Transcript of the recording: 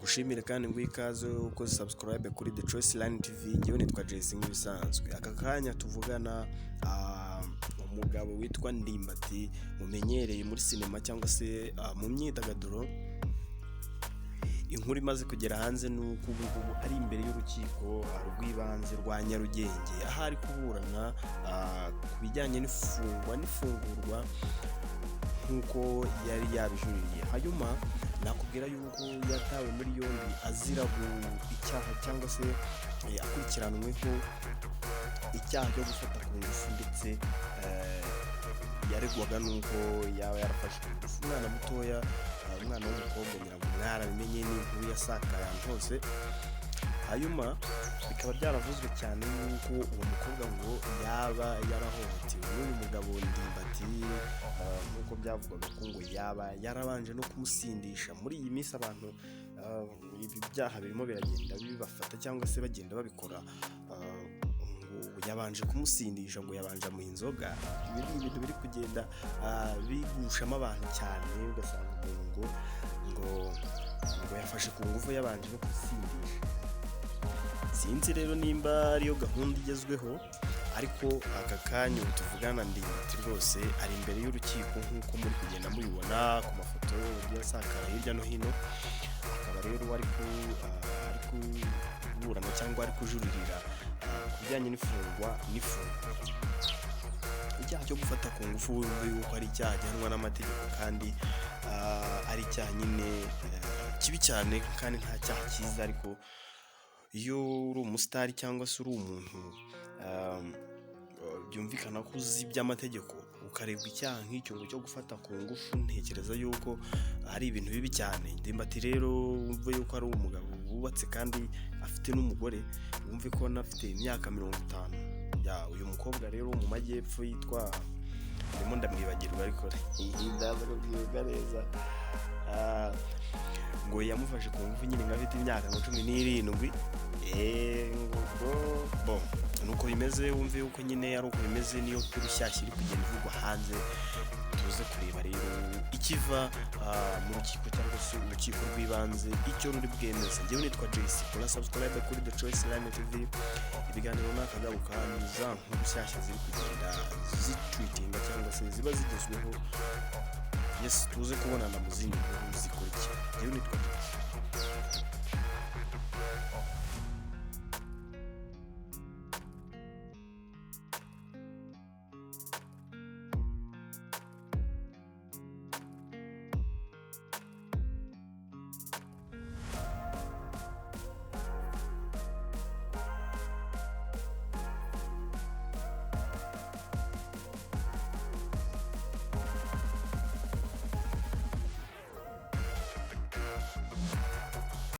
gushimire kandi ngo ikaze uko subscribe kuri The Choice Line TV. Ngewe nitwa Jesse nk'ibisanzwe. Aka kanya tuvugana umugabo witwa Ndimbati mumenyereye muri sinema cyangwa se mu myidagaduro. Inkuru imaze kugera hanze nuko ubu ari imbere y'urukiko rw'ibanze rwa Nyarugenge, aho ari kuburana ku bijyanye n'ifungurwa nk'uko yari yabijuririye. Hanyuma nakubwira yuko yatawe muri yombi azira icyaha cyangwa se akurikiranweho icyaha cyo gufata ku ngufu, ndetse yaregwaga nuko yaba yarafashe umwana mutoya, umwana w'umukobwa, ngira ngo mwarabimenye n'inkuru yasakaye ahantu hose. Hanyuma bikaba byaravuzwe cyane yuko uwo mukobwa ngo yaba yarahohotewe n'uyu mugabo Ndimbati, nk'uko byavugwaga ko ngo yaba yarabanje no kumusindisha. Muri iyi minsi abantu ibi byaha birimo biragenda bibafata cyangwa se bagenda babikora. Yabanje kumusindisha, ngo yabanje amuha inzoga. Ibi ni ibintu biri kugenda bigushamo abantu cyane, ugasanga umuntu ngo yafashe ku ngufu yabanje no kusindisha. Sinzi rero nimba ariyo gahunda igezweho, ariko aka kanya tuvugana Ndimbati rwose ari imbere y'urukiko nk'uko muri kugenda mubibona ku mafoto yasakara hirya no hino. Akaba rero ari kuburana cyangwa ari kujuririra ku bijyanye n'ifungwa n'ifunguro. Icyaha cyo gufata ku ngufu wumva yuko ari icyaha gihanwa n'amategeko, kandi ari icyaha nyine kibi cyane kandi nta cyaha cyiza. Ariko iyo uri umusitari cyangwa se uri umuntu byumvikana ko uzi iby'amategeko, ukaregwa icyaha nk'icyo cyo gufata ku ngufu, ntekereza yuko ari ibintu bibi cyane. Ndimbati rero wumve yuko ari umugabo wubatse kandi afite n'umugore, wumve ko anafite imyaka 50. Uyu mukobwa rero mu majyepfo yitwa, ndimo ndamwibagirwa ariko ndaza kubyibuka neza, ngo yamufashe ku ngufu nyine ngo afite imyaka 17. Nuko bimeze, wumve yuko nyine ari uko bimeze. Niyo kuri shyashya iri kugenda ivugwa hanze, tuze kureba rero ikiva mu rukiko cyangwa se urukiko rw'ibanze icyo ruri bwemeze. Ngewe nitwa Jesse, kora subscribe kuri The Choice Line TV. Ibiganiro nakagaruka niza nkuru shyashya ziri kugenda zitwitinga cyangwa se ziba zigezweho. Yes, tuze kubonana mu zindi nkuru zikurikira. Ngewe nitwa Jesse.